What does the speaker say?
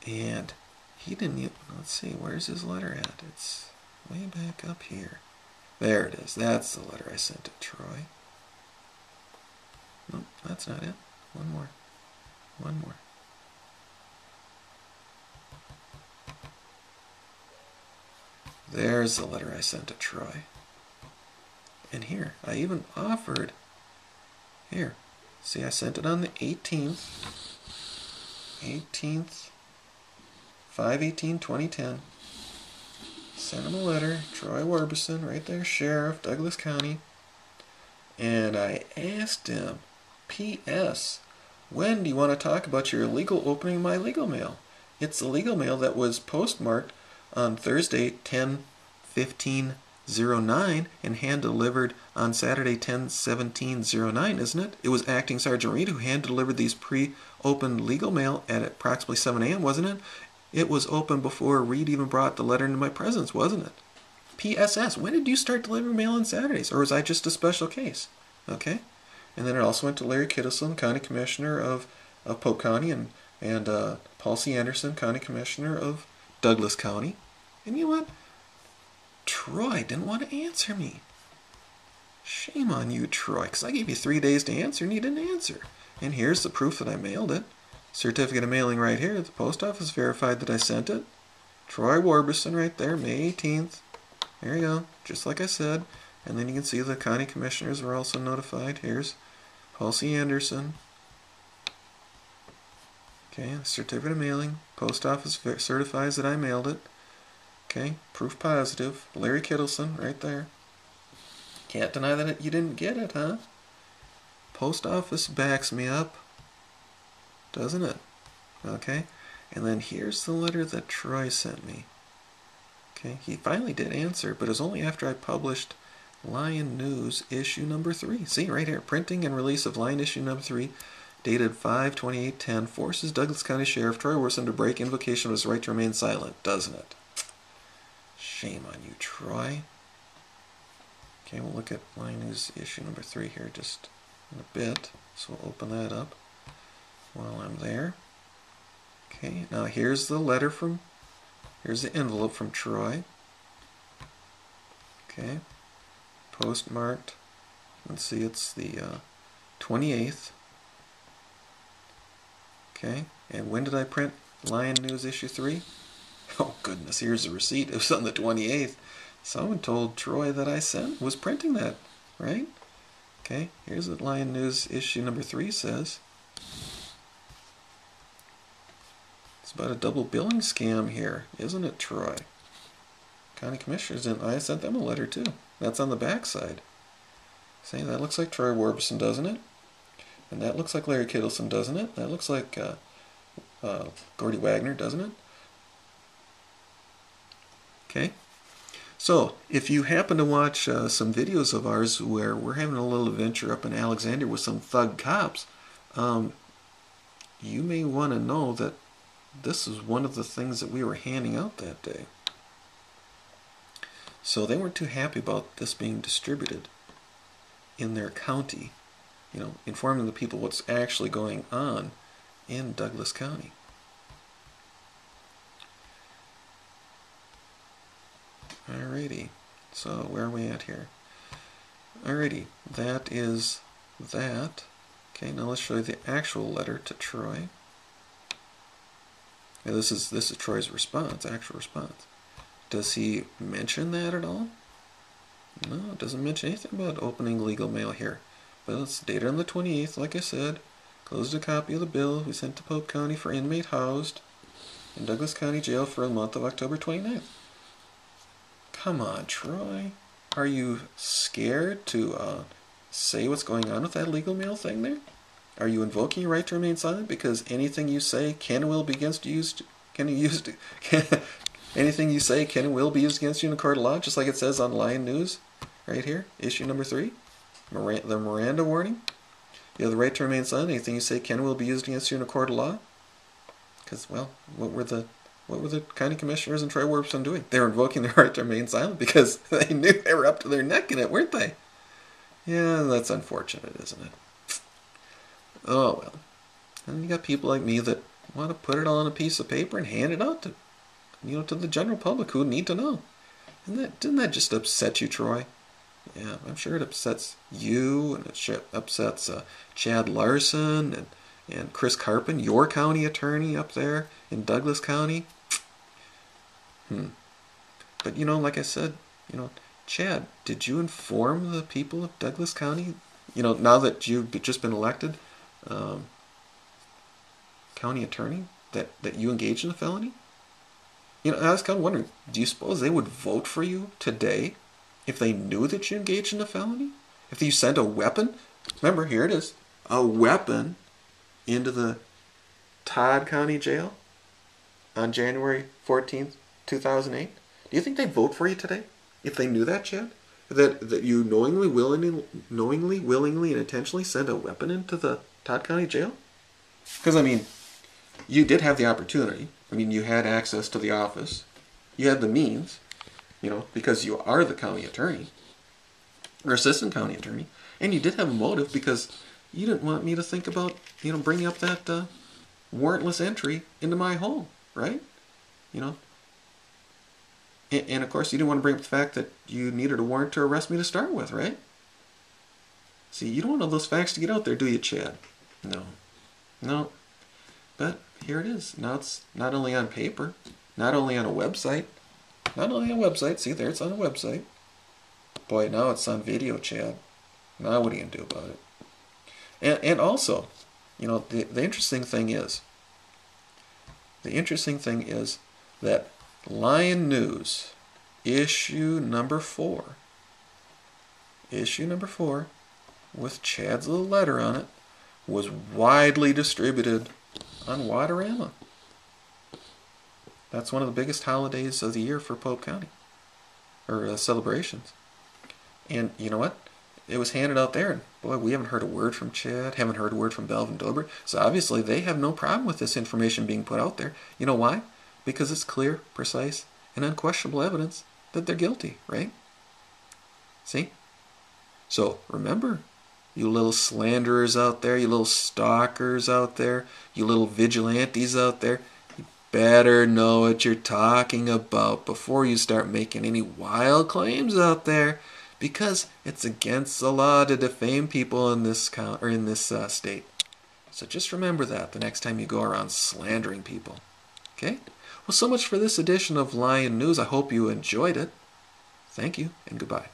And he didn't even, let's see, where's his letter at? It's way back up here. There it is. That's the letter I sent to Troy. Nope, that's not it. One more. One more. There's the letter I sent to Troy. And here, I even offered, here, see, I sent it on the 18th, 5/18/2010. Sent him a letter, Troy Warburson, right there, Sheriff, Douglas County. And I asked him, P.S., when do you want to talk about your illegal opening of my legal mail? It's the legal mail that was postmarked on Thursday, 10/15/09, and hand-delivered on Saturday, 10/17/09, isn't it? It was Acting Sergeant Reed who hand-delivered these pre-opened legal mail at approximately 7 a.m., wasn't it? It was open before Reed even brought the letter into my presence, wasn't it? PSS, when did you start delivering mail on Saturdays? Or was I just a special case? Okay? And then it also went to Larry Kittleson, County Commissioner of Pope County, and Paul C. Anderson, County Commissioner of Douglas County. And you know what? Troy didn't want to answer me. Shame on you, Troy, because I gave you 3 days to answer and you didn't answer. And here's the proof that I mailed it. Certificate of mailing right here. The post office verified that I sent it. Troy Warburson right there, May 18th. There you go, just like I said. And then you can see the county commissioners were also notified. Here's Paul C. Anderson. Okay, certificate of mailing. Post office certifies that I mailed it. Okay, proof positive. Larry Kittleson right there. Can't deny that you didn't get it, huh? Post office backs me up, doesn't it? Okay, and then here's the letter that Troy sent me. Okay, he finally did answer, but it was only after I published Lion News issue number 3. See, right here, printing and release of Lion issue number 3, dated 5/28/10, forces Douglas County Sheriff Troy Warburson to break invocation of his right to remain silent, doesn't it? Shame on you, Troy. Okay, we'll look at Lion News issue number 3 here just in a bit, so we'll open that up while I'm there. Okay, now here's the letter from, here's the envelope from Troy. Okay, postmarked, let's see, it's the 28th. Okay, and when did I print Lion News issue 3? Oh goodness, here's the receipt. It was on the 28th. Someone told Troy that I was printing that, right? Okay, here's what Lion News issue number 3 says. It's about a double billing scam here, isn't it, Troy? County commissioners, and I sent them a letter too. That's on the back side. See, that looks like Troy Warburson, doesn't it? And that looks like Larry Kittleson, doesn't it? That looks like Gordy Wagner, doesn't it? Okay. So, if you happen to watch some videos of ours where we're having a little adventure up in Alexandria with some thug cops, you may want to know that this is one of the things that we were handing out that day. So they weren't too happy about this being distributed in their county, you know, informing the people what's actually going on in Douglas County. Alrighty, so where are we at here? Alrighty, that is that. Okay, now let's show you the actual letter to Troy. Now this is Troy's response, actual response. Does he mention that at all? No, it doesn't mention anything about opening legal mail here. But it's dated on the 28th, like I said. Closed a copy of the bill we sent to Pope County for inmate housed in Douglas County Jail for the month of October 29th. Come on, Troy. Are you scared to say what's going on with that legal mail thing there? Are you invoking your right to remain silent because anything you say can and will be anything you say can and will be used against you in a court of law, just like it says on Lion News, right here, issue number 3, the Miranda warning. You have the right to remain silent. Anything you say can and will be used against you in a court of law. Because, well, what were the county commissioners and Troy Warburson doing? They were invoking their right to remain silent because they knew they were up to their neck in it, weren't they? Yeah, that's unfortunate, isn't it? Oh, well. And you got people like me that want to put it all on a piece of paper and hand it out to, to the general public who need to know. And didn't that just upset you, Troy? Yeah, I'm sure it upsets you, and it upsets Chad Larson and Chris Carpin, your county attorney up there in Douglas County. But like I said, Chad, did you inform the people of Douglas County, now that you've just been elected county attorney, that you engaged in a felony? I was kind of wondering, do you suppose they would vote for you today if they knew that you engaged in a felony? If you sent a weapon, remember, here it is, a weapon into the Todd County Jail on January 14th, 2008? Do you think they'd vote for you today if they knew that, Chad? That you knowingly, willingly, and intentionally sent a weapon into the Todd County Jail? Because, you did have the opportunity. You had access to the office. You had the means, because you are the county attorney, or assistant county attorney, and you did have a motive because you didn't want me to think about, bringing up that warrantless entry into my home, right? And of course, you didn't want to bring up the fact that you needed a warrant to arrest me to start with, right? See, you don't want all those facts to get out there, do you, Chad? No. But here it is. Now it's not only on paper, not only on a website. See, there, it's on a website. Boy, now it's on video, Chad. Now what are you going to do about it? And also, the interesting thing is that Lion News, issue number 4, with Chad's little letter on it, was widely distributed on Waterama. That's one of the biggest holidays of the year for Pope County, or celebrations. And you know what? It was handed out there, and boy, we haven't heard a word from Chad, haven't heard a word from Belvin Dober, so obviously they have no problem with this information being put out there. You know why? Because it's clear, precise, and unquestionable evidence that they're guilty, right? See? So remember, you little slanderers out there, you little stalkers out there, you little vigilantes out there, you better know what you're talking about before you start making any wild claims out there, because it's against the law to defame people in this state. So just remember that the next time you go around slandering people. Okay? Well, so much for this edition of Lion News. I hope you enjoyed it. Thank you, and goodbye.